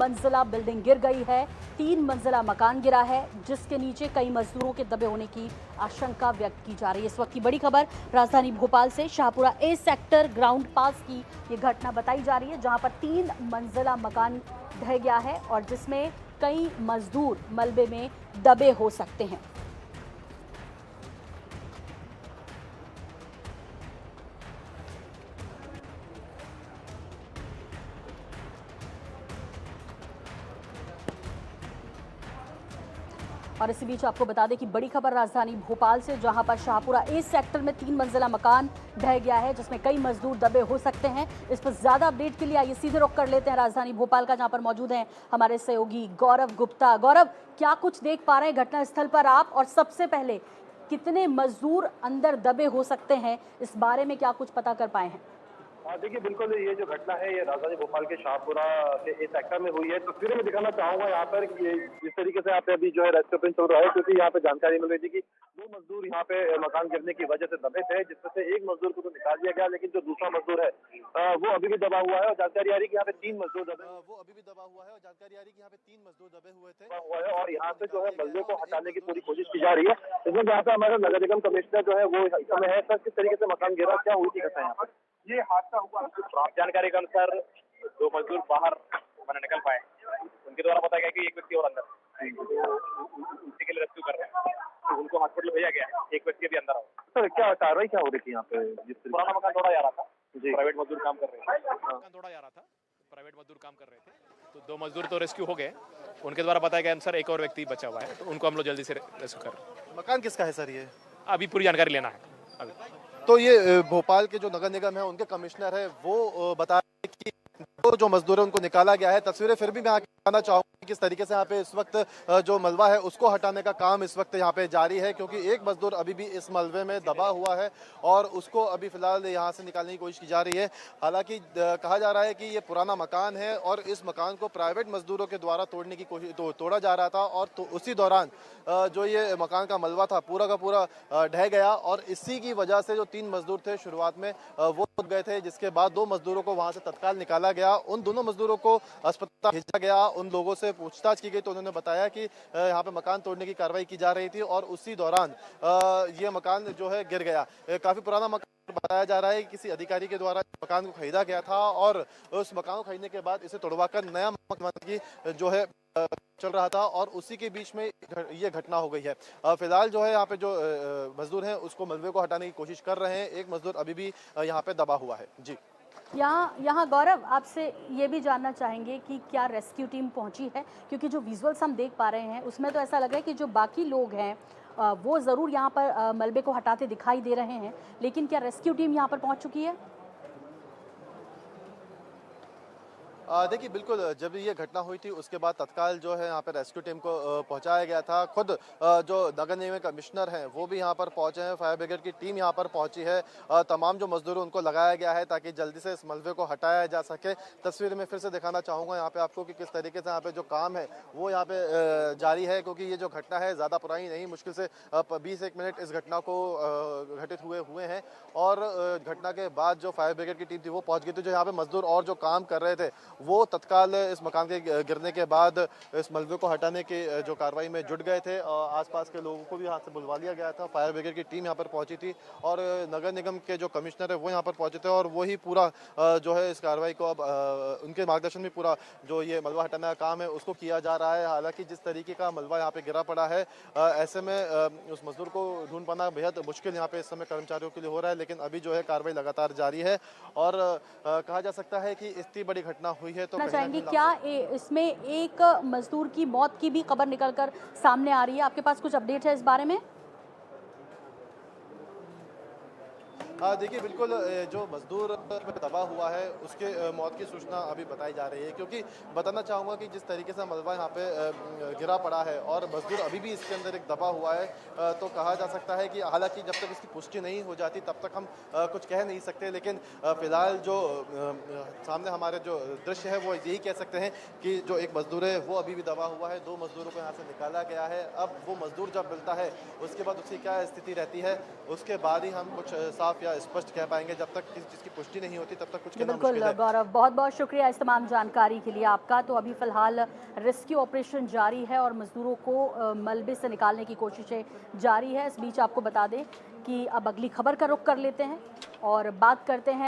मंजिला बिल्डिंग गिर गई है। 3 मंजिला मकान गिरा है, जिसके नीचे कई मजदूरों के दबे होने की आशंका व्यक्त की जा रही है। इस वक्त की बड़ी खबर राजधानी भोपाल से शाहपुरा ए सेक्टर ग्राउंड पास की ये घटना बताई जा रही है, जहां पर 3 मंजिला मकान ढह गया है और जिसमें कई मजदूर मलबे में दबे हो सकते हैं। और इसी बीच आपको बता दें कि बड़ी खबर राजधानी भोपाल से, जहां पर शाहपुरा ए सेक्टर में 3 मंजिला मकान ढह गया है, जिसमें कई मजदूर दबे हो सकते हैं। इस पर ज्यादा अपडेट के लिए आइए सीधे रुख कर लेते हैं राजधानी भोपाल का, जहां पर मौजूद हैं हमारे सहयोगी गौरव गुप्ता। गौरव, क्या कुछ देख पा रहे हैं घटनास्थल पर आप, और सबसे पहले कितने मजदूर अंदर दबे हो सकते हैं, इस बारे में क्या कुछ पता कर पाए हैं? देखिए, बिल्कुल ये जो घटना है ये राजधानी भोपाल के शाहपुरा के ए सेक्टर में हुई है। तस्वीरें में दिखाना चाहूंगा यहाँ पर कि ये जिस तरीके से यहाँ पे अभी जो है रेस्क्यू ऑपरेशन चल रहा है, क्योंकि यहाँ पे जानकारी मिल रही थी कि 2 मजदूर यहाँ पे मकान गिरने की वजह से दबे थे, जिसमें से एक मजदूर को तो निकाल दिया गया, लेकिन जो दूसरा मजदूर है वो अभी भी दबा हुआ है। और जानकारी आ रही है कि यहाँ पे 3 मजदूर दबे यहाँ पे 3 मजदूर दबे हुए थे और यहाँ से जो है मलबे को हटाने की पूरी कोशिश की जा रही है। इसमें जहाँ पे हमारे नगर निगम कमिश्नर जो है वो इस समय है। सर, किस तरीके से मकान गिरा, क्या हुई थी घटना यहाँ पर? ये हादसा हुआ, प्राप्त जानकारी के अनुसार 2 मजदूर बाहर मैंने निकल पाए। उनके द्वारा बताया गया कि एक व्यक्ति और अंदर उसी के लिए रेस्क्यू कर रहे हैं, तो उनको हॉस्पिटल भेजा गया है। एक व्यक्ति अभी अंदर है। सर, क्या कार्रवाई क्या हो रही थी यहाँ पे? पुराना मकान तोड़ा जा रहा था जी, प्राइवेट मजदूर काम कर रहे थे। मकान तोड़ा जा रहा था, प्राइवेट मजदूर काम कर रहे थे, तो 2 मजदूर तो रेस्क्यू हो गए। उनके द्वारा बताया गया अनुसार एक और व्यक्ति बचा हुआ है, तो उनको हम लोग जल्दी से रेस्क्यू कर रहे हैं। मकान किसका है सर ये? अभी पूरी जानकारी लेना है अभी। तो ये भोपाल के जो नगर निगम है उनके कमिश्नर है वो बता रहे हैं कि जो मजदूर है उनको निकाला गया है। तस्वीरें फिर भी मैं दिखाना चाहूंगा किस तरीके से यहाँ पे इस वक्त जो मलबा है उसको हटाने का काम इस वक्त यहाँ पे जारी है, क्योंकि एक मजदूर अभी भी इस मलबे में दबा हुआ है और उसको अभी फिलहाल यहाँ से निकालने की कोशिश की जा रही है। हालांकि कहा जा रहा है कि ये पुराना मकान है और इस मकान को प्राइवेट मजदूरों के द्वारा तोड़ने की कोशिश तोड़ा जा रहा था, और तो उसी दौरान जो ये मकान का मलबा था पूरा का पूरा ढह गया और इसी की वजह से जो 3 मजदूर थे शुरुआत में वो उठ गए थे, जिसके बाद 2 मजदूरों को वहां से तत्काल निकाला गया। उन दोनों मजदूरों को अस्पताल भेजा गया। उन लोगों से पूछताछ की गई तो उन्होंने बताया कि यहाँ पे मकान तोड़ने की कार्रवाई की जा रही थी और उसी दौरान ये मकान जो है गिर गया। काफी पुराना मकान बताया जा रहा है कि किसी अधिकारी के द्वारा मकान को खरीदा गया था और उस मकान को खरीदने के बाद इसे तोड़वाकर नया मकान की जो है चल रहा था और उसी के बीच में ये घटना हो गई है। फिलहाल जो है यहाँ पे जो मजदूर हैं उसको मलबे को हटाने की कोशिश कर रहे हैं। एक मजदूर अभी भी यहाँ पे दबा हुआ है। जी, यहाँ गौरव, आपसे ये भी जानना चाहेंगे कि क्या रेस्क्यू टीम पहुंची है, क्योंकि जो विजुअल्स हम देख पा रहे हैं उसमें तो ऐसा लग रहा है कि जो बाकी लोग हैं वो ज़रूर यहाँ पर मलबे को हटाते दिखाई दे रहे हैं, लेकिन क्या रेस्क्यू टीम यहाँ पर पहुंच चुकी है? देखिए, बिल्कुल जब ये घटना हुई थी उसके बाद तत्काल जो है यहाँ पे रेस्क्यू टीम को पहुंचाया गया था। खुद जो नगर निगम कमिश्नर हैं वो भी यहाँ पर पहुंचे हैं। फायर ब्रिगेड की टीम यहाँ पर पहुंची है। तमाम जो मजदूर उनको लगाया गया है ताकि जल्दी से इस मलबे को हटाया जा सके। तस्वीर में फिर से दिखाना चाहूँगा यहाँ पे आपको कि किस तरीके से यहाँ पे जो काम है वो यहाँ पे जारी है, क्योंकि ये जो घटना है ज़्यादा पुरानी नहीं, मुश्किल से 20-1 मिनट इस घटना को घटित हुए हैं और घटना के बाद जो फायर ब्रिगेड की टीम थी वो पहुँच गई थी। जो यहाँ पे मजदूर और जो काम कर रहे थे वो तत्काल इस मकान के गिरने के बाद इस मलबे को हटाने की जो कार्रवाई में जुट गए थे। आसपास के लोगों को भी यहाँ से बुलवा लिया गया था। फायर ब्रिगेड की टीम यहाँ पर पहुंची थी और नगर निगम के जो कमिश्नर है वो यहाँ पर पहुंचे थे और वही पूरा जो है इस कार्रवाई को अब उनके मार्गदर्शन में पूरा जो ये मलबा हटाने का काम है उसको किया जा रहा है। हालांकि जिस तरीके का मलबा यहाँ पे गिरा पड़ा है, ऐसे में उस मजदूर को ढूंढ पाना बेहद मुश्किल यहाँ पे इस समय कर्मचारियों के लिए हो रहा है, लेकिन अभी जो है कार्रवाई लगातार जारी है और कहा जा सकता है कि इतनी बड़ी घटना हुई है तो चाहेंगे क्या इसमें एक मजदूर की मौत की भी खबर निकलकर सामने आ रही है? आपके पास कुछ अपडेट है इस बारे में? देखिए, बिल्कुल जो मजदूर में दबा हुआ है उसके मौत की सूचना अभी बताई जा रही है, क्योंकि बताना चाहूँगा कि जिस तरीके से मलबा यहाँ पे गिरा पड़ा है और मजदूर अभी भी इसके अंदर एक दबा हुआ है, तो कहा जा सकता है कि हालांकि जब तक इसकी पुष्टि नहीं हो जाती तब तक हम कुछ कह नहीं सकते, लेकिन फिलहाल जो सामने हमारे जो दृश्य है वो यही कह सकते हैं कि जो एक मजदूर है वो अभी भी दबा हुआ है। 2 मजदूरों को यहाँ से निकाला गया है। अब वो मजदूर जब मिलता है उसके बाद उसकी क्या स्थिति रहती है उसके बाद ही हम कुछ साफ या स्पष्ट कह पाएंगे। जब तक किसी चीज़ की पुष्टि नहीं होती तब तक कुछ कहना बिल्कुल मुश्किल है। गौरव, बहुत बहुत शुक्रिया इस तमाम जानकारी के लिए आपका। तो अभी फिलहाल रेस्क्यू ऑपरेशन जारी है और मजदूरों को मलबे से निकालने की कोशिशें जारी है। इस बीच आपको बता दें कि अब अगली खबर का रुख कर लेते हैं और बात करते हैं